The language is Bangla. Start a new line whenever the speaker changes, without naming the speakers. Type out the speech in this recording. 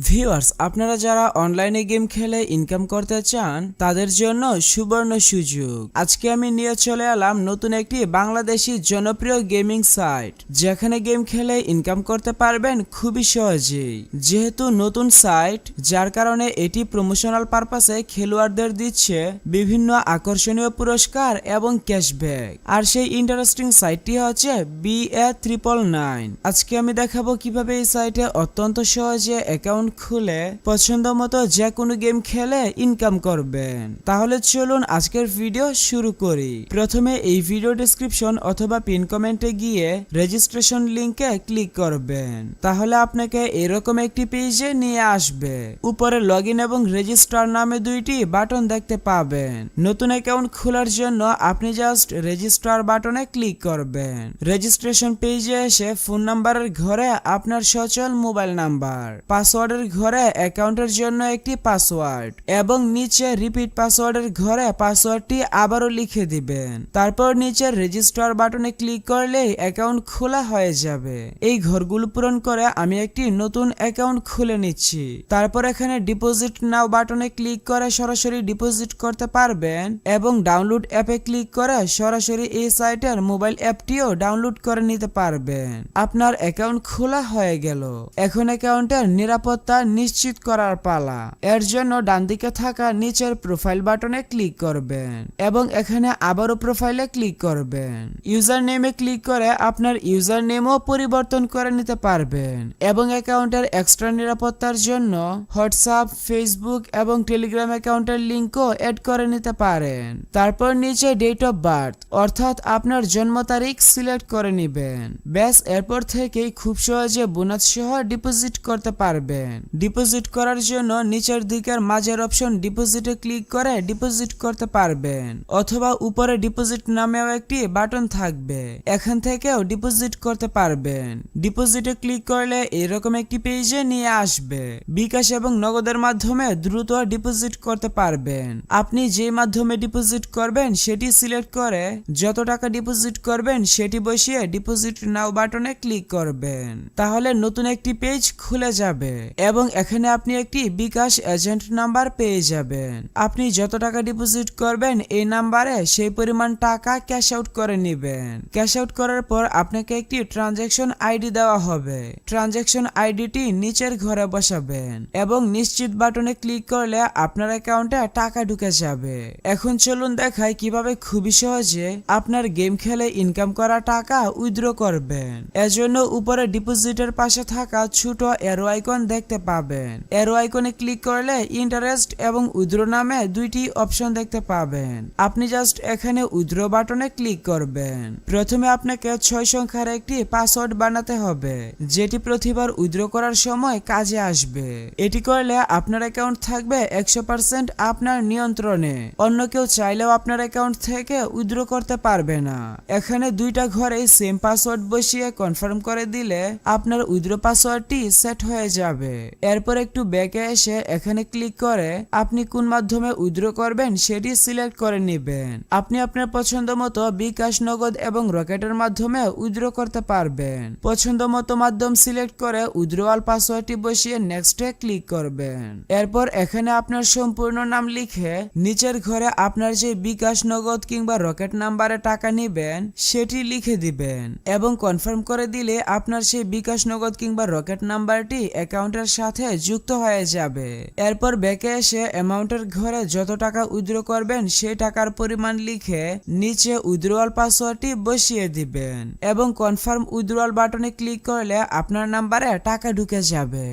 ভিউয়ার্স, আপনারা যারা অনলাইনে গেম খেলে ইনকাম করতে চান তাদের জন্য সুবর্ণ সুযোগ। আজকে আমি নিয়ে চলে এলাম নতুন একটি বাংলাদেশি জনপ্রিয় গেমিং সাইট, যেখানে গেম খেলে ইনকাম করতে পারবেন খুবই সহজেই। যেহেতু নতুন সাইট, যার কারণে এটি প্রমোশনাল পারপাসে খেলোয়াড়দের দিচ্ছে বিভিন্ন আকর্ষণীয় পুরস্কার এবং ক্যাশব্যাক। আর সেই ইন্টারেস্টিং সাইটটি হচ্ছে BA999। আজকে আমি দেখাবো কিভাবে এই সাইটে অত্যন্ত সহজে অ্যাকাউন্ট খুলে পছন্দ মতো যে কোনো গেম খেলে ইনকাম করবেন। তাহলে চলুন আজকের ভিডিও শুরু করি। প্রথমে এই ভিডিও ডেসক্রিপশন অথবা পিন কমেন্টে গিয়ে রেজিস্ট্রেশন লিংকে ক্লিক করবেন। তাহলে আপনাকে এরকম একটি পেজে নিয়ে আসবে। উপরে লগইন এবং রেজিস্টার নামে দুইটি বাটন দেখতে পাবেন। নতুন অ্যাকাউন্ট খোলার জন্য আপনি জাস্ট রেজিস্টার বাটনে ক্লিক করবেন। রেজিস্ট্রেশন পেজে এসে ফোন নাম্বারের ঘরে আপনার সচল মোবাইল নাম্বার, পাসওয়ার্ডের ঘরে অ্যাকাউন্টের জন্য একটি পাসওয়ার্ড এবং নিচে রিপিট পাসওয়ার্ডের ঘরে পাসওয়ার্ডটি আবারও লিখে দিবেন। তারপর নিচে রেজিস্টার বাটনে ক্লিক করলেই অ্যাকাউন্ট খোলা হয়ে যাবে। এই ঘরগুলো পূরণ করে আমি একটি নতুন অ্যাকাউন্ট খুলে নিচ্ছি। তারপর এখানে ডিপোজিট নাও বাটনে ক্লিক করে সরাসরি ডিপোজিট করতে পারবেন এবং ডাউনলোড অ্যাপে ক্লিক করে সরাসরি এই সাইটের মোবাইল অ্যাপটিও ডাউনলোড করে নিতে পারবেন। আপনার অ্যাকাউন্ট খোলা হয়ে গেল। এখন অ্যাকাউন্টের নিরাপত্তা নিশ্চিত করার পালা। এর জন্য ডান দিকে থাকা নিচের প্রোফাইল বাটনে ক্লিক করবেন এবং এখানে আবারও প্রোফাইলে ক্লিক করবেন। ইউজার নেমে ক্লিক করে আপনার ইউজার নেমও পরিবর্তন করে নিতে পারবেন এবং অ্যাকাউন্টের এক্সট্রা নিরাপত্তার জন্য হোয়াটসঅ্যাপ, ফেসবুক এবং টেলিগ্রাম অ্যাকাউন্টের লিংকও অ্যাড করে নিতে পারেন। তারপর নিচে ডেট অফ বার্থ অর্থাৎ আপনার জন্ম তারিখ সিলেক্ট করে নেবেন। ব্যাস, এরপর থেকেই খুব সহজে বোনাস সহ ডিপোজিট করতে পারবেন। ডিপোজিট করার জন্য নিচের দিকের মাঝের অপশন ডিপোজিটে ক্লিক করে ডিপোজিট করতে পারবেন, অথবা উপরে ডিপোজিট নামেও একটি বাটন থাকবে, এখান থেকেও ডিপোজিট করতে পারবেন। ডিপোজিটে ক্লিক করলে এরকম একটি পেজে নিয়ে আসবে। বিকাশ এবং নগদের মাধ্যমে দ্রুত ডিপোজিট করতে পারবেন। আপনি যে মাধ্যমে ডিপোজিট করবেন সেটি সিলেক্ট করে যত টাকা ডিপোজিট করবেন সেটি বসিয়ে ডিপোজিট নাও বাটনে ক্লিক করবেন। তাহলে নতুন একটি পেজ খুলে যাবে এবং এখানে আপনি একটি বিকাশ এজেন্ট নাম্বার পেয়ে যাবেন। আপনি যত টাকা ডিপোজিট করবেন এই নাম্বারে সেই পরিমাণ টাকা ক্যাশ আউট করে নেবেন। ক্যাশ আউট করার পর আপনাকে একটি ট্রানজ্যাকশন আইডি দেওয়া হবে। ট্রানজ্যাকশন আইডিটি নিচের ঘরে বসাবেন এবং নিশ্চিত বাটনে ক্লিক করলে আপনার অ্যাকাউন্টে টাকা ঢুকে যাবে। এখন চলুন দেখাই কিভাবে খুবই সহজে আপনার গেম খেলে ইনকাম করা টাকা উইথড্র করবেন। এজন্য উপরে ডিপোজিটের পাশে থাকা ছোট অ্যারো আইকন দেখতে পাবেন। অ্যারো আইকনে ক্লিক করলে ইন্টারেস্ট এবং উইথড্র নামে দুইটি অপশন দেখতে পাবেন। আপনি জাস্ট এখানে উইথড্র বাটনে ক্লিক করবেন। প্রথমে আপনাকে 6 সংখ্যার একটি পাসওয়ার্ড বানাতে হবে, যেটি প্রতিবার উইথড্র করার সময় কাজে আসবে। এটি করলে আপনার অ্যাকাউন্ট থাকবে 100% আপনার নিয়ন্ত্রণে। অন্য কেউ চাইলেও আপনার অ্যাকাউন্ট থেকে উইথড্র করতে পারবে না। এখানে দুইটা ঘরে সেম পাসওয়ার্ড বসিয়ে কনফার্ম করে দিলে আপনার উইথড্র পাসওয়ার্ডটি সেট হয়ে যাবে। এরপর একটু ব্যাকে এসে এখানে ক্লিক করে আপনি কোন মাধ্যমে উইথড্র করবেন সেটি সিলেক্ট করে নেবেন। আপনি আপনার পছন্দ মতো বিকাশ, নগদ এবং রকেটের মাধ্যমে উইথড্র করতে পারবেন। পছন্দ মতো মাধ্যম সিলেক্ট করে উইথড্রয়াল পাসওয়ার্ডটি বসিয়ে নেক্সটে ক্লিক করবেন। এরপর এখানে আপনার সম্পূর্ণ নাম লিখে নিচের ঘরে আপনার যে বিকাশ, নগদ কিংবা রকেট নাম্বারে টাকা নেবেন সেটি লিখে দিবেন এবং কনফার্ম করে দিলে আপনার সেই বিকাশ, নগদ কিংবা রকেট নাম্বারটি অ্যাকাউন্টের সাথে যুক্ত হয়ে যাবে। এরপর ব্যাকে এসে অ্যামাউন্টের ঘরে যত টাকা উইথড্র করবেন সেই টাকার পরিমাণ লিখে নিচে উইথড্রয়াল পাসওয়ার্ডটি বসিয়ে দিবেন এবং কনফার্ম উইথড্রয়াল বাটনে ক্লিক করলে আপনার নাম্বারে টাকা ঢুকে যাবে।